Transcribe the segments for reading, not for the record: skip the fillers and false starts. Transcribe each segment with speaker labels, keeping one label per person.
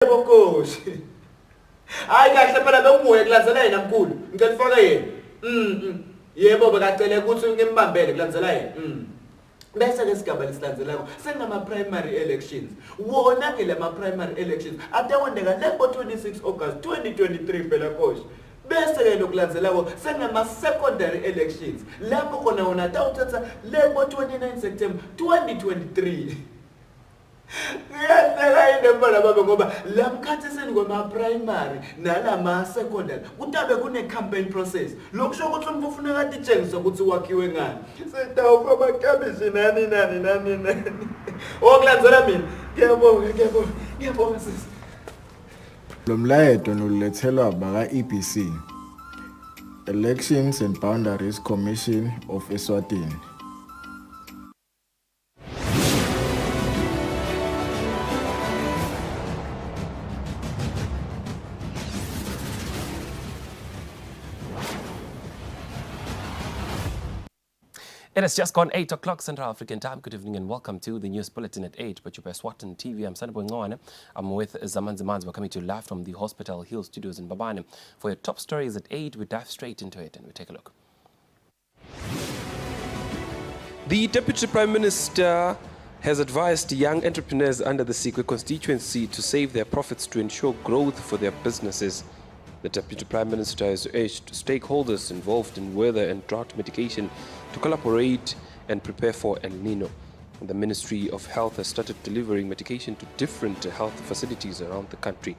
Speaker 1: Yebo Nkosi. Hayi kahle phela benguye kulandzela yena mkhulu. Ngicela ufake yena. Yebo bekacela ukuthi ngimbambele kulandzela yena. Bese ke sigaba lesilandzelako senama primary elections. Wona ke lama primary elections atawondeka lepo 26 August 2023 phela Nkosi. Bese ke lokulandzelako senama secondary elections. Lapho khona wona atawuthatha lepo 29 September 2023. Ngiyadlala indembala baba ngoba lamkhatheseni kwama primary nalama secondary kutabe kune campaign process lokusho ukuthi umuntu ufuneka atitshengise ukuthi wakhiwe ngani sitawufa amakabishi nani okulandzela mina ngiyabonga sisi
Speaker 2: lo mlayeto nolethelwa abaka EBC Elections and Boundaries Commission of Eswatini.
Speaker 3: It has just gone 8 o'clock Central African time. Good evening and welcome to the news bulletin at 8. But you're Eswatini TV. I'm Sanabo Ngwane. I'm with Zaman Zamans. We're coming to you live from the Hospital Hill Studios in Babane. For your top stories at 8, we dive straight into it and we take a look.
Speaker 4: The Deputy Prime Minister has advised young entrepreneurs under the Sikwe constituency to save their profits to ensure growth for their businesses. The Deputy Prime Minister has urged stakeholders involved in weather and drought mitigation to collaborate and prepare for El Nino. The Ministry of Health has started delivering medication to different health facilities around the country.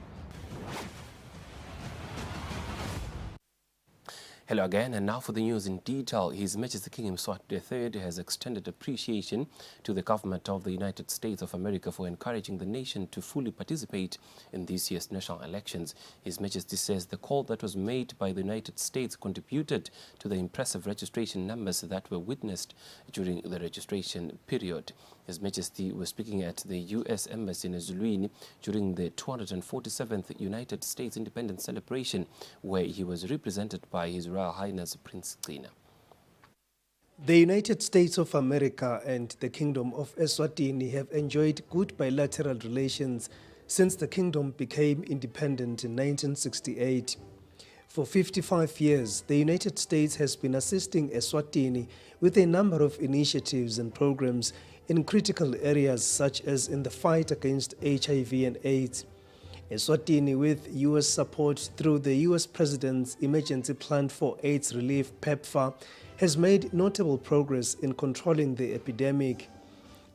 Speaker 3: Hello again, and now for the news in detail. His Majesty King Mswati III has extended appreciation to the government of the United States of America for encouraging the nation to fully participate in this year's national elections. His Majesty says the call that was made by the United States contributed to the impressive registration numbers that were witnessed during the registration period. His Majesty was speaking at the U.S. Embassy in Eswatini during the 247th United States Independence Celebration, where he was represented by His Royal Highness Prince Nino.
Speaker 5: The United States of America and the Kingdom of Eswatini have enjoyed good bilateral relations since the kingdom became independent in 1968. For 55 years, the United States has been assisting Eswatini with a number of initiatives and programs in critical areas such as in the fight against HIV and AIDS. Eswatini, with U.S. support through the U.S. President's Emergency Plan for AIDS Relief, PEPFAR, has made notable progress in controlling the epidemic.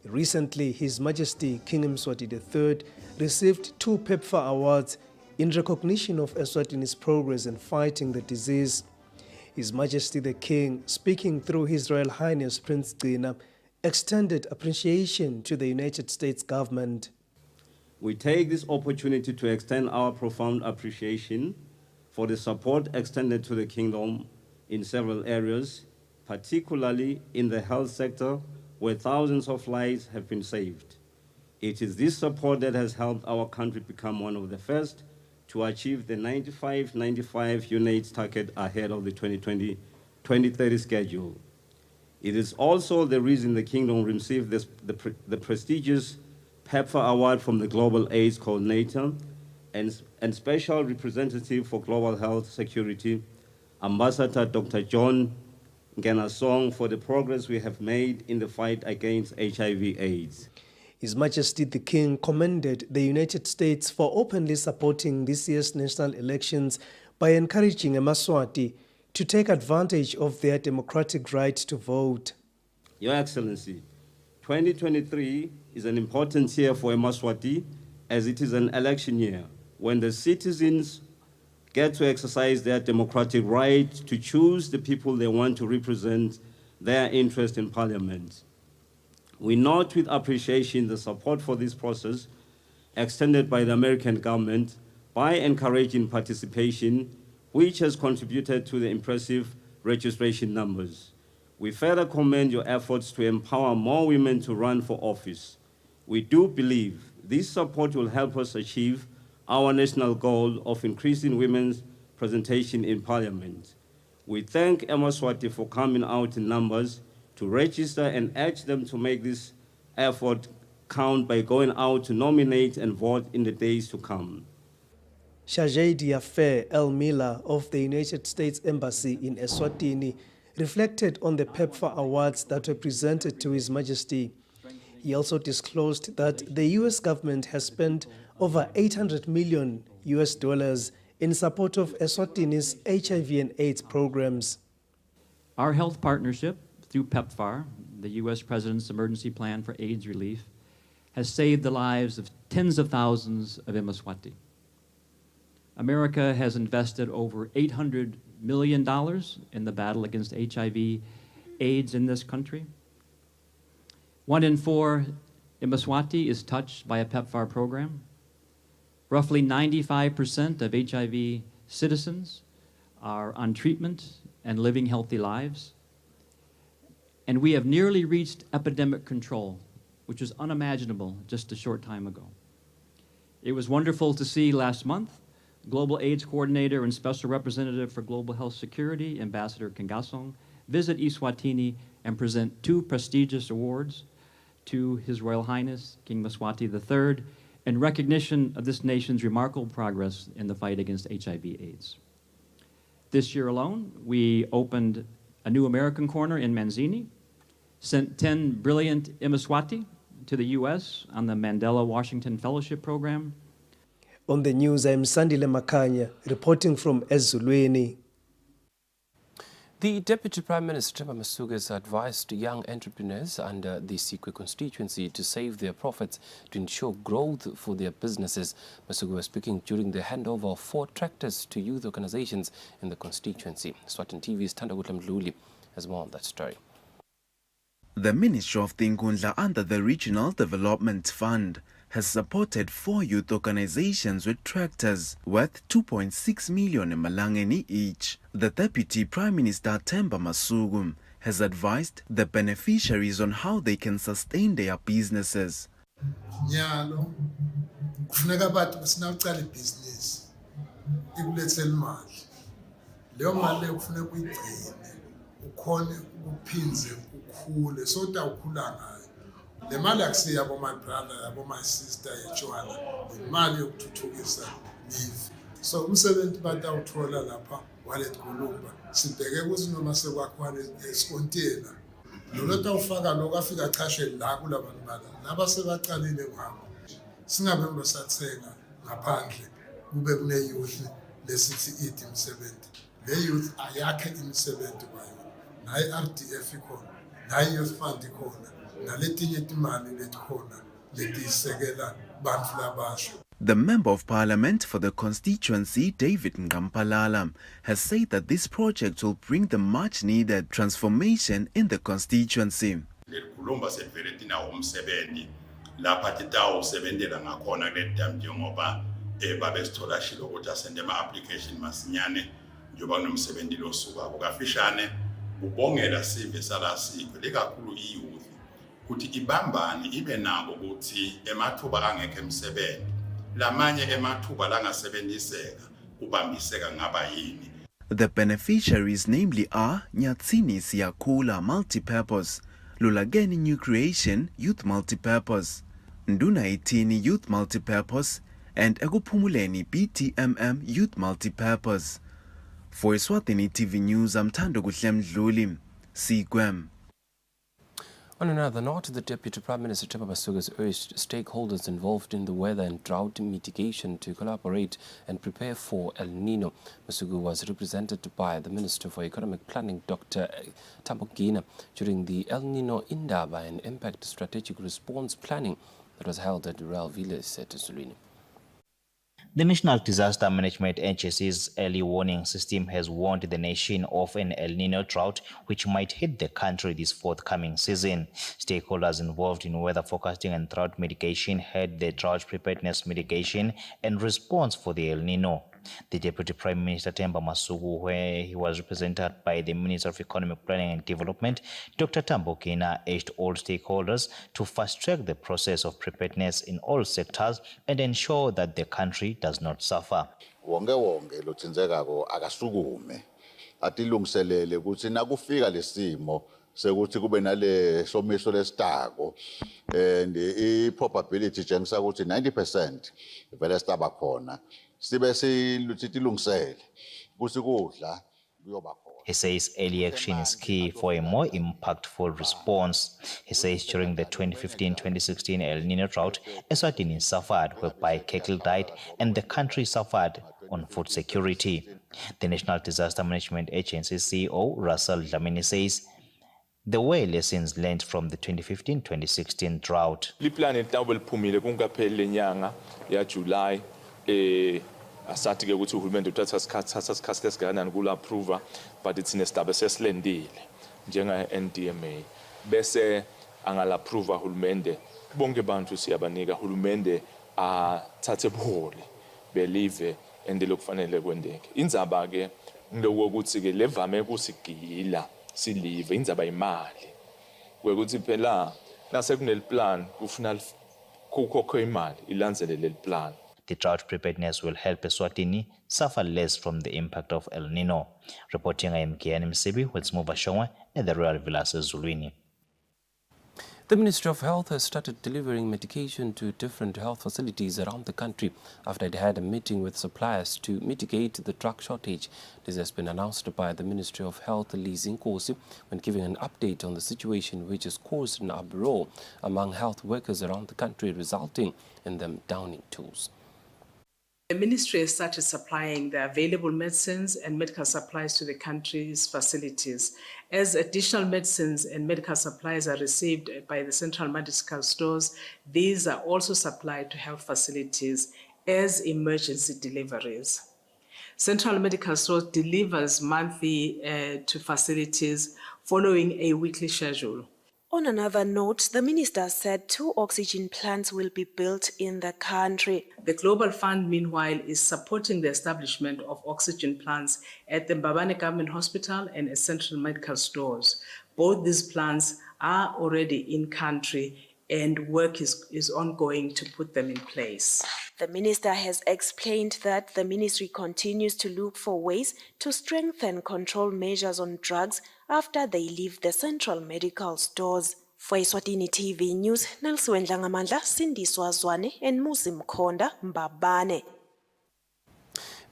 Speaker 5: Recently, His Majesty King Mswati III received 2 PEPFAR awards in recognition of Eswatini's progress in fighting the disease. His Majesty the King, speaking through His Royal Highness Prince Nino, extended appreciation to the United States government.
Speaker 6: We take this opportunity to extend our profound appreciation for the support extended to the kingdom in several areas, particularly in the health sector, where thousands of lives have been saved. It is this support that has helped our country become one of the first to achieve the 95-95 units target ahead of the 2030 schedule. It is also the reason the kingdom received the prestigious PEPFAR Award from the Global AIDS Coordinator and Special Representative for Global Health Security, Ambassador Dr. John Ngenasong, for the progress we have made in the fight against HIV/AIDS.
Speaker 5: His Majesty the King commended the United States for openly supporting this year's national elections by encouraging Emaswati to take advantage of their democratic right to vote.
Speaker 6: Your Excellency, 2023 is an important year for Emaswati as it is an election year when the citizens get to exercise their democratic right to choose the people they want to represent their interest in Parliament. We note with appreciation the support for this process extended by the American government by encouraging participation, which has contributed to the impressive registration numbers. We further commend your efforts to empower more women to run for office. We do believe this support will help us achieve our national goal of increasing women's representation in Parliament. We thank Emaswati for coming out in numbers to register and urge them to make this effort count by going out to nominate and vote in the days to come.
Speaker 5: Chargé d'Affaires El Miller of the United States Embassy in Eswatini reflected on the PEPFAR awards that were presented to His Majesty. He also disclosed that the US government has spent over $800 million in support of Eswatini's HIV and AIDS programs.
Speaker 7: Our health partnership through PEPFAR, the US President's Emergency Plan for AIDS Relief, has saved the lives of tens of thousands of Eswatini. America has invested over $800 million in the battle against HIV, AIDS in this country. 1 in 4 Eswatini is touched by a PEPFAR program. Roughly 95% of HIV citizens are on treatment and living healthy lives. And we have nearly reached epidemic control, which was unimaginable just a short time ago. It was wonderful to see last month Global AIDS Coordinator and Special Representative for Global Health Security, Ambassador Kangasong, visit Eswatini and present 2 prestigious awards to His Royal Highness, King Mswati III, in recognition of this nation's remarkable progress in the fight against HIV/AIDS. This year alone, we opened a new American corner in Manzini, sent 10 brilliant Eswatini to the US on the Mandela Washington Fellowship Program.
Speaker 5: On the news, I'm Sandile Makanya, reporting from Ezulwini.
Speaker 3: The Deputy Prime Minister Themba Masuku has advised young entrepreneurs under the Sikwe constituency to save their profits to ensure growth for their businesses. Masuku was speaking during the handover of 4 tractors to youth organizations in the constituency. Swatan TV's Tandagutla Mdluli has more on that story.
Speaker 8: The Ministry of Tinkundla under the Regional Development Fund has supported 4 youth organizations with tractors worth 2.6 million in Malangeni each. The Deputy Prime Minister Themba Masuku has advised the beneficiaries on how they can sustain their businesses.
Speaker 9: Nyalo kufuneka bathi sinawucala ibhizinisi ikulethela imali. Leyo mali leyo kufuneka uyigcine ukhone ukuphinze ukhule soda ukhula ngayo. Le mali akusiya abo my brother abo my sister yetshwana imali yokuthuthukisa live. So umsebenzi batawuthola lapha walet kulumba sibheke ukuthi noma sekwakwana esikontena lo tawufaka lokho afika achashe la kulabantu bala laba sebaqalile ngakho singabe mbasathenga ngaphandle kube kune youth lesithi ithi imsebenzi le youth ayakhe imsebenzi kwayo nayi RDF ikhona nayi youth fund ikhona naletinye imali letikhona letisekela bantu labasha.
Speaker 8: The Member of Parliament for the constituency, David Ngampalala, has said that this project will bring the much-needed transformation in the constituency.
Speaker 10: Kulumba sevele na umsebenzi lapha titawusebenzela ngakhona kuleta njengoba babesithola shilo ukuthi asende ama-application masinyane njengoba kunomsebenzi losuka kafishane ubongela sive salasikho lekakhulu iyouth ukuthi ibambane ibe nabo ukuthi emathuba angekho emsebenzi lamanye emathuba langasebenziseka kubambiseka ngaba yini.
Speaker 8: The beneficiaries namely are Nyatsini Siyakula Multipurpose, Lulageni New Creation Youth Multipurpose, Nduna Itini Youth Multipurpose, and Ekuphumuleni BTMM Youth Multipurpose. For Eswatini TV News, I'm Thandokuhle Mdluli, Sigwem.
Speaker 3: On another note, the Deputy Prime Minister Themba Masuku has urged stakeholders involved in the weather and drought mitigation to collaborate and prepare for El Nino. Masuku was represented by the Minister for Economic Planning, Dr. Tambogina, during the El Nino Indaba and Impact Strategic Response Planning that was held at Rural Village at Zulwini.
Speaker 11: The National Disaster Management Agency's early warning system has warned the nation of an El Nino drought which might hit the country this forthcoming season. Stakeholders involved in weather forecasting and drought mitigation had the drought preparedness mitigation and response for the El Nino. The Deputy Prime Minister Themba Masuku, where he was represented by the Minister of Economic Planning and Development, Dr. Tambogina, urged all stakeholders to fast-track the process of preparedness in all sectors and ensure that the country does not suffer.
Speaker 12: Wonke lothinzekako akasukume atilungiselele ukuthi nakufika lesimo
Speaker 10: sekuthi kube nale somiso lesitako and I-probability tshengisa ukuthi 90% vele sitaba khona sibe silungisele kuthi kudla kuyoba khona.
Speaker 11: He says early action is key for a more impactful response. He says during the 2015-2016 El Nino drought, Eswatini suffered whereby cattle died and the country suffered on food security. The National Disaster Management Agency CEO Russell Dlamini says there were lessons learned from the 2015-2016 drought.
Speaker 12: Liplan itawube liphumile kungapheli lenyanga ya July asathi ke ukuthi uhulumende uthatha isikhathi lesingakanani kula approver but it's inesitaba sesilendile njenga NDMA bese angala approver hulumende bonke abantu siyabanika hulumende athathe buholi believe endelokufanele kwendeke indzaba ke ngilokuthi ke levame kusigila silive indzaba imali kwekuthi phela nase kuneliplan kufuna kukhokho imali ilandzele leliplan.
Speaker 11: The drought preparedness will help Eswatini suffer less from the impact of El Nino. Reporting I am Kiani Msibi with Smuba Shongwe at the Royal Villas Zulwini.
Speaker 3: The Ministry of Health has started delivering medication to different health facilities around the country after it had a meeting with suppliers to mitigate the drug shortage. This has been announced by the Ministry of Health, Liz Nkosi, when giving an update on the situation which has caused an uproar among health workers around the country, resulting in them downing tools.
Speaker 13: The ministry has started supplying the available medicines and medical supplies to the country's facilities. As additional medicines and medical supplies are received by the central medical stores, these are also supplied to health facilities as emergency deliveries. Central Medical Stores delivers monthly to facilities following a weekly schedule.
Speaker 14: On another note, the minister said 2 oxygen plants will be built in the country.
Speaker 13: The Global Fund, meanwhile, is supporting the establishment of oxygen plants at the Mbabane Government Hospital and at Central Medical Stores. Both these plants are already in country and work is ongoing to put them in place.
Speaker 14: The minister has explained that the ministry continues to look for ways to strengthen control measures on drugs after they leave the central medical stores. For Eswatini TV News, Nelson Ngamandla, Cindy Swazwane and Musi Mkhonda, Mbabane.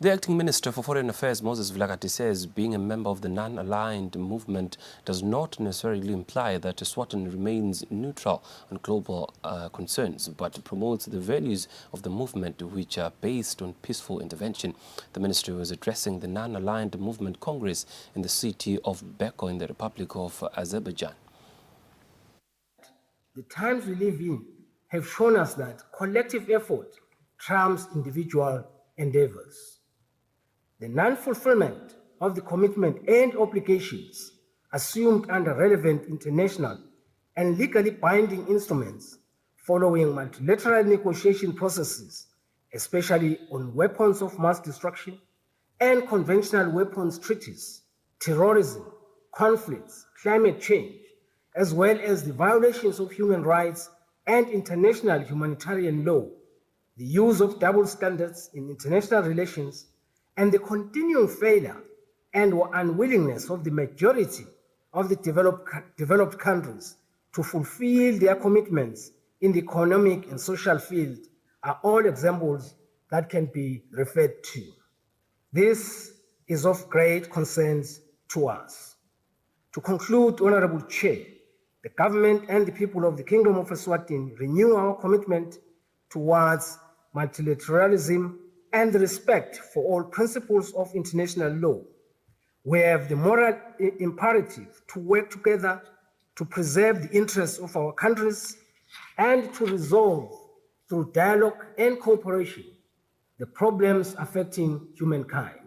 Speaker 3: The Acting Minister for Foreign Affairs, Moses Vilakazi, says being a member of the non-aligned movement does not necessarily imply that Eswatini remains neutral on global concerns, but promotes the values of the movement which are based on peaceful intervention. The minister was addressing the non-aligned movement Congress in the city of Baku in the Republic of Azerbaijan.
Speaker 15: The times we live in have shown us that collective effort trumps individual endeavors. The non-fulfillment of the commitment and obligations assumed under relevant international and legally binding instruments following multilateral negotiation processes, especially on weapons of mass destruction and conventional weapons treaties, terrorism, conflicts, climate change, as well as the violations of human rights and international humanitarian law, the use of double standards in international relations, and the continuing failure and unwillingness of the majority of the developed countries to fulfill their commitments in the economic and social field are all examples that can be referred to. This is of great concern to us. To conclude, Honorable Chair, the government and the people of the Kingdom of Eswatini renew our commitment towards multilateralism and the respect for all principles of international law. We have the moral imperative to work together to preserve the interests of our countries and to resolve through dialogue and cooperation the problems affecting humankind.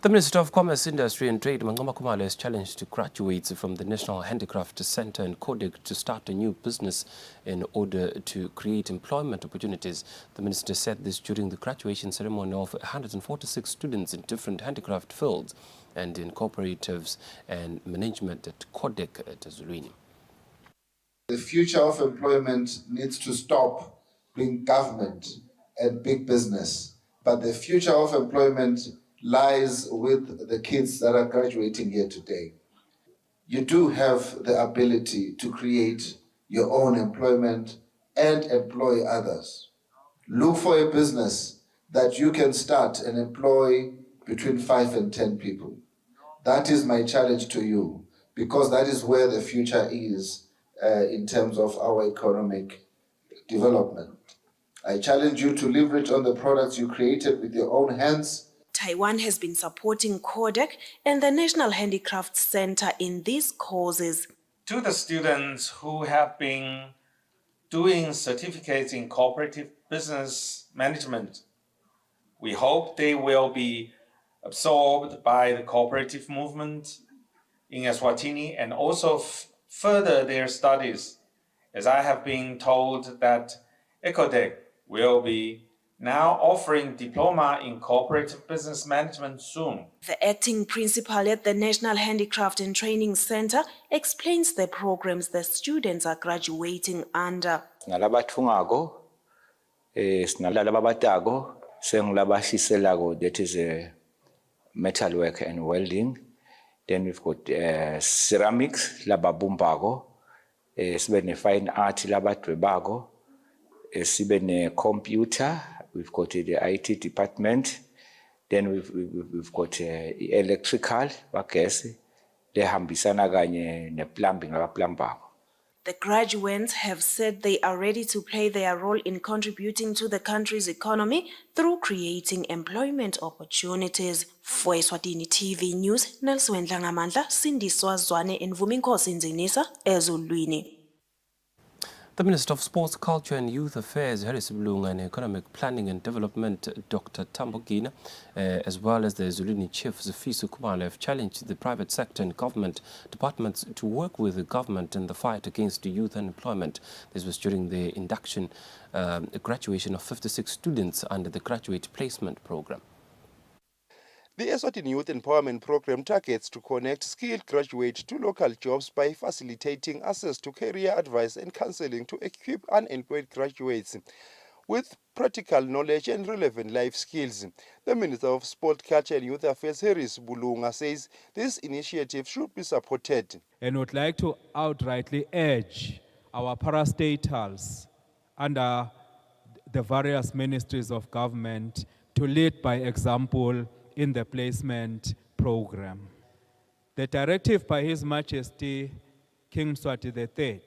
Speaker 3: The Minister of Commerce, Industry and Trade, Mangoma Khumalo, has challenged graduates from the National Handicraft Centre and Codec to start a new business in order to create employment opportunities. The Minister said this during the graduation ceremony of 146 students in different handicraft fields and in cooperatives and management at Codec at Zulwini.
Speaker 16: The future of employment needs to stop being government and big business, but the future of employment lies with the kids that are graduating here today. You do have the ability to create your own employment and employ others. Look for a business that you can start and employ between 5 and 10 people. That is my challenge to you, because that is where the future is in terms of our economic development. I challenge you to leverage on the products you created with your own hands.
Speaker 14: Taiwan has been supporting CODEC and the National Handicrafts Center in these causes.
Speaker 17: To the students who have been doing certificates in cooperative business management, we hope they will be absorbed by the cooperative movement in Eswatini and also further their studies, as I have been told that ECODEC will be now offering diploma in cooperative business management soon.
Speaker 14: The acting principal at the National Handicraft and Training Center explains the programs the students are graduating under.
Speaker 18: Sinalabathungako, sinalalababatako, sengilabashiselago, that is metalwork and welding. Then we've got ceramics, lababumbago, sibe fine art, labadwebago, sibe computer. We've got the IT department. Then we've got electrical, bagesi, lehambisana kanye ne-plumbing, abaplumbago.
Speaker 14: The graduates have said they are ready to play their role in contributing to the country's economy through creating employment opportunities. For Eswatini TV News, Nelson Ngamandla, Sindiswa Zwane and Vuminkosi Nzinisa, Ezulwini.
Speaker 3: The Minister of Sports, Culture and Youth Affairs, Harris Blung, and Economic Planning and Development, Dr. Tambogina, as well as the Zuluni Chief, Zifiso Kumalo, have challenged the private sector and government departments to work with the government in the fight against youth unemployment. This was during the induction, graduation of 56 students under the Graduate Placement Program.
Speaker 19: The Eswatini Youth Empowerment Program targets to connect skilled graduates to local jobs by facilitating access to career advice and counseling to equip unemployed graduates with practical knowledge and relevant life skills. The Minister of Sport, Culture and Youth Affairs, Harris Bulunga, says this initiative should be supported.
Speaker 20: And would like to outrightly urge our parastatals under the various ministries of government to lead by example in the placement program. The directive by His Majesty King Mswati III,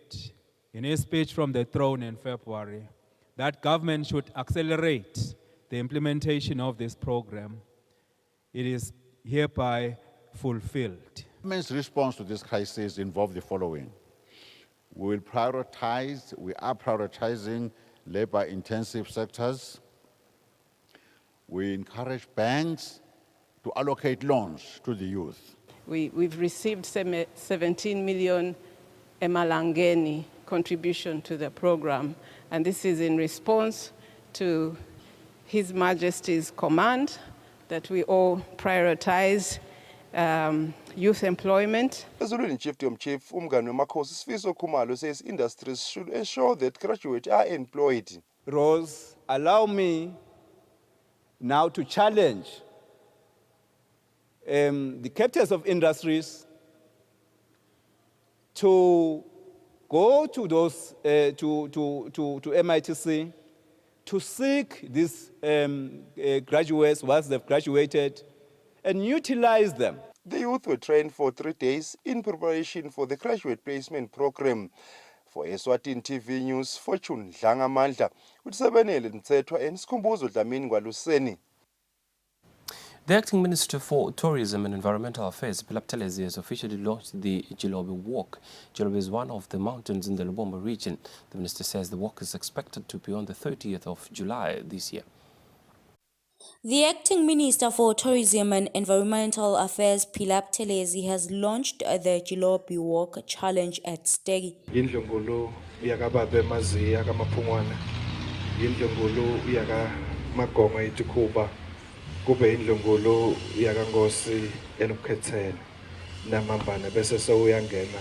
Speaker 20: in his speech from the throne in February, that government should accelerate the implementation of this program. It is hereby fulfilled.
Speaker 21: The government's response to this crisis involves the following. We are prioritizing labor-intensive sectors. We encourage banks to allocate loans to the youth.
Speaker 22: We've received 17 million emalangeni contribution to the program, and this is in response to His Majesty's command that we all prioritize youth employment.
Speaker 19: Ezulwini Chief Umgano Makhosi Sifiso Khumalo says industries should ensure that graduates are employed.
Speaker 23: Rose, allow me now to challenge the captains of industries to go to those to MITC to seek these graduates once they've graduated and utilize them.
Speaker 19: The youth were trained for 3 days in preparation for the graduate placement program. For Eswatini TV News, Fortune Dlangamandla, with Sebenele Mtsetwa and Skumbuzo Dlamini Ngwaluseni.
Speaker 3: The Acting Minister for Tourism and Environmental Affairs, Preparedness, has officially launched the Jilobe Walk. Jilobe is one of the mountains in the Lubombo region. The minister says the walk is expected to be on the 30th of July this year.
Speaker 24: The Acting Minister for Tourism and Environmental Affairs, Preparedness, has launched the Jilobe Walk Challenge at Stegi.
Speaker 25: Indlongolo uyakababe mazi yakamaphungwana. Indlongolo uyakamagoma iTukuba. Kube indlongolo yakangosi enukhethele namambane bese sewuyangena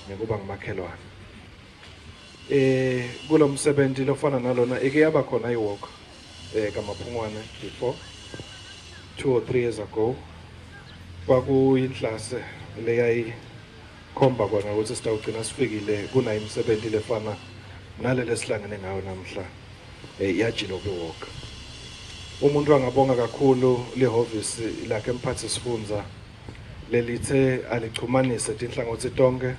Speaker 25: nekuba ngumakhelwane. Kulo msebenzi lofana nalona ike yaba khona iwalk kamaphungwane before 2 or 3 years ago. Kwakuyinhlase leyayikhomba kona ukuthi sitawugcina sifikile kunayo imisebenzi lefana nalele sihlangene ngayo namhla yajilobi walk. Umuntu angabonga kakhulu lehovisi lakhe emphathi sifundza lelithe alichumanise tinhlangothi tonke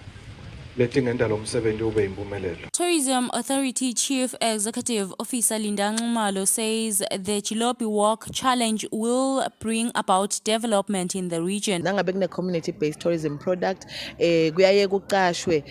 Speaker 25: letingenda lo msebenzi ube impumelelo.
Speaker 24: Tourism Authority Chief Executive Officer Linda Nxumalo says the Chilopi Walk Challenge will bring about development in the region.
Speaker 1: Nangabe kune community based tourism product kuyaye kucashwe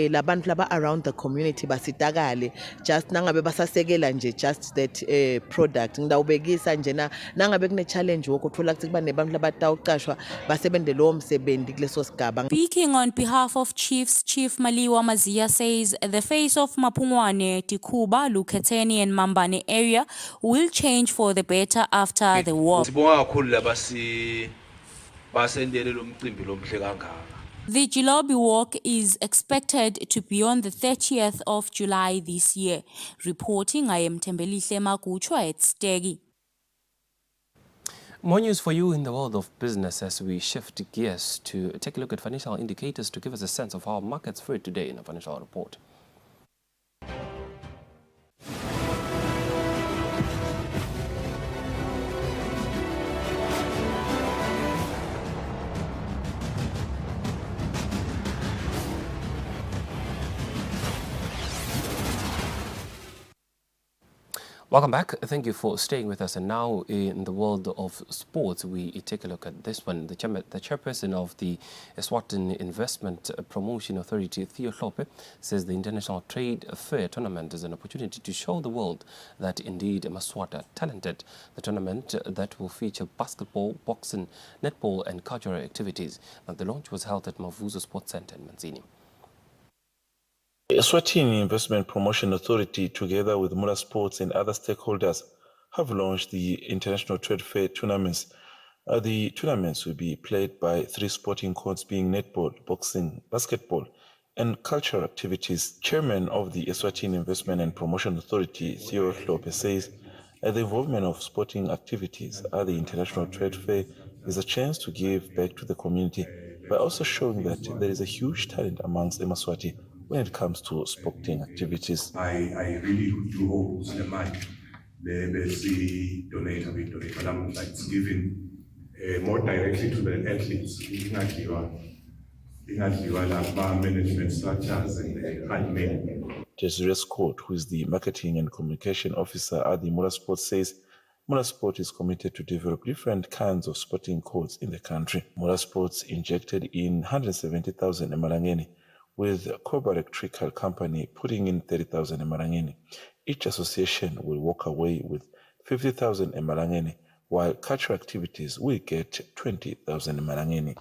Speaker 1: labantu laba around the community basitakale just nangabe basasekela nje just that product ngidawubekisa njena nangabe kune challenge wokuthola ukuthi kuba nebantu labatawucashwa basebenzele lo msebenzi kuleso sigaba.
Speaker 24: Speaking on behalf of chiefs, Chief Maliwa Mazia says the face of Mapungwane, Tikuba, Luketeni and Mambane area will change for the better after the war. The Jilobi Walk is expected to be on the 30th of July this year. Reporting, I am Tembelihle Makuchwa at Stegi.
Speaker 3: More news for you in the world of business as we shift gears to take a look at financial indicators to give us a sense of how markets fared today in a financial report. Welcome back. Thank you for staying with us. And now in the world of sports, we take a look at this one. The chairperson of the Eswatini Investment Promotion Authority, Theo Hlope, says the International Trade Fair Tournament is an opportunity to show the world that indeed Maswati are talented. The tournament that will feature basketball, boxing, netball and cultural activities. Now, the launch was held at Mavuzo Sports Center in Manzini.
Speaker 2: Eswatini Investment Promotion Authority, together with Mula Sports and other stakeholders, have launched the International Trade Fair tournaments. The tournaments will be played by 3 sporting codes being netball, boxing, basketball, and cultural activities. Chairman of the Eswatini Investment and Promotion Authority, Theo Hlope, says the involvement of sporting activities at the International Trade Fair is a chance to give back to the community by also showing that there is a huge talent amongst the Maswati when it comes to sporting activities.
Speaker 4: I really do hope that the money they donate like it's given more directly to the athletes, management structures and admin.
Speaker 2: Desiree Scott, who is the marketing and communication officer at the Mula Sports, says Mula Sport is committed to develop different kinds of sporting codes in the country. Mula Sports injected in 170,000 emalangeni, with Koba Electrical Company putting in 30,000 emalangeni. Each association will walk away with 50,000 emalangeni, while cultural activities will get 20,000 emalangeni.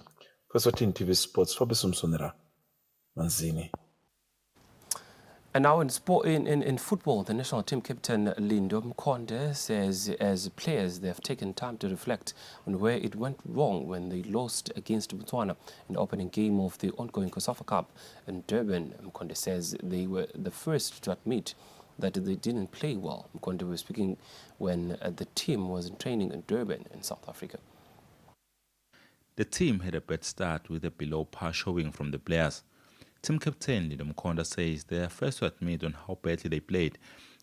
Speaker 2: For Eswatini TV Sports, Fabisum Sonera, Manzini.
Speaker 3: And now in football, the national team captain Lindo Mkonde says as players they have taken time to reflect on where it went wrong when they lost against Botswana in the opening game of the ongoing COSAFA Cup in Durban. Mkonde says they were the first to admit that they didn't play well. Mkonde was speaking when the team was in training in Durban in South Africa.
Speaker 6: The team had a bad start with a below par showing from the players. Team captain Nino says they are first to admit on how badly they played,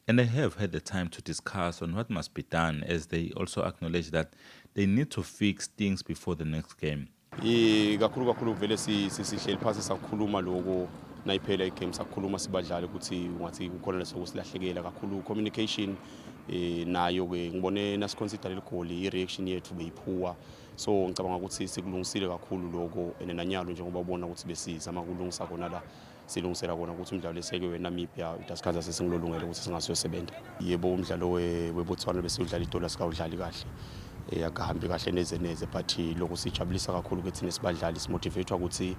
Speaker 6: and they have had the time to discuss on what must be done, as they also acknowledge that they need to fix things before the next game.
Speaker 7: Kakhulu vele sihleli phansi sakhuluma lokho nayiphela igame sakhuluma sibadlali ukuthi ngathi ukhona lesikusilahlekela kakhulu communication nayo ke ngibone nasiconsider igoli ireaction yethu beyiphuwa, so ngicabanga ukuthi sikulungisile kakhulu lokho enenanyalo njengoba ubona ukuthi besizama kulungisa khona la silungisela kona ukuthi umdlalo leseke weNamibia idasikhaza sesingilolungele ukuthi singasosebenza. Yebo umdlalo weBotswana besiudlala idola sikawudlali kahle, akahambi kahle neze but lokho sijabulisa kakhulu ukuthi nesibadlali simotivate ukuthi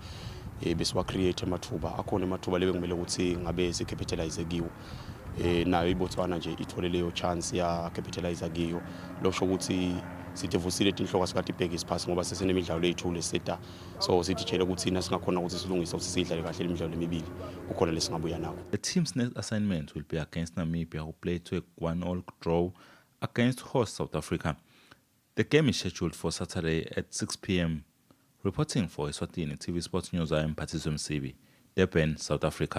Speaker 7: besiwa create amathuba akhona amathuba lebe kumele ukuthi ngabe sicapitalize kiwo. Nayo iBotswana nje ithole leyo chance ya capitalize kiyo, lokho ukuthi sithevusile inhloko sikade ibheke isiphasi ngoba sesenemidlalo eyithule leseta, so sithitshela ukuthi na singakhona ukuthi silungise ukuthi sidlale kahle imidlalo emibili ukhona lesingabuya nawo.
Speaker 6: The team's next assignment will be against Namibia, who played to a 1-1 draw against host South Africa. The game is scheduled for Saturday at 6 p.m. Reporting for Eswatini TV Sports News, I am Patricio Msibi, Durban, South Africa.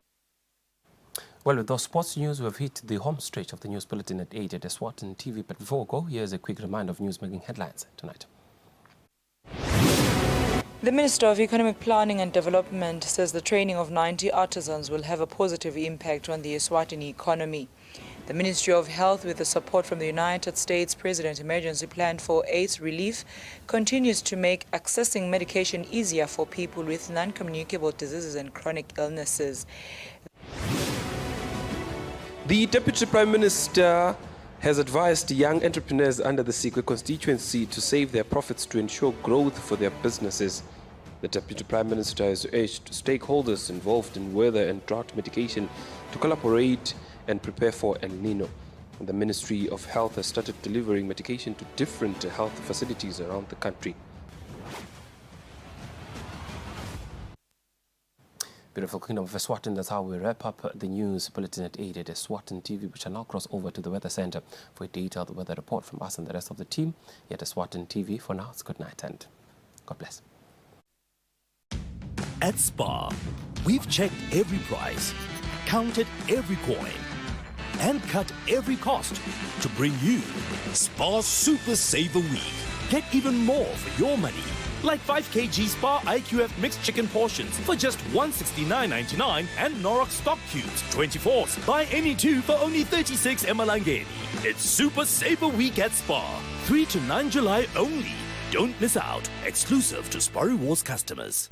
Speaker 3: Well, with those sports news, we have hit the home stretch of the news bulletin at 8 at Eswatini TV. But before we go, here's a quick reminder of news-making headlines tonight.
Speaker 5: The Minister of Economic Planning and Development says the training of 90 artisans will have a positive impact on the Eswatini economy. The Ministry of Health, with the support from the United States President Emergency Plan for AIDS Relief, continues to make accessing medication easier for people with non-communicable diseases and chronic illnesses.
Speaker 3: The Deputy Prime Minister has advised young entrepreneurs under the Sikwe constituency to save their profits to ensure growth for their businesses. The Deputy Prime Minister has urged stakeholders involved in weather and drought mitigation to collaborate and prepare for El Nino. The Ministry of Health has started delivering medication to different health facilities around the country. Beautiful Kingdom of Eswatini, that's how we wrap up the news bulletin at 8 at Eswatini TV. We shall now cross over to the Weather Center for a detailed weather report from us and the rest of the team at Eswatini TV. For now, it's good night and God bless.
Speaker 8: At Spar, we've checked every price, counted every coin, and cut every cost to bring you Spar Super Saver Week. Get even more for your money. Like 5 kg Spar IQF mixed chicken portions for just $169.99 and Norok stock cubes 24s. Buy any two for only 36 emalangeni. It's Super Saver Week at Spar. 3 to 9 July only. Don't miss out. Exclusive to Spar Rewards customers.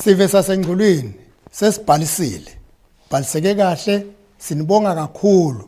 Speaker 9: Sive sasengqulwini sesibhalisile bhaliseke kahle sinibonga kakhulu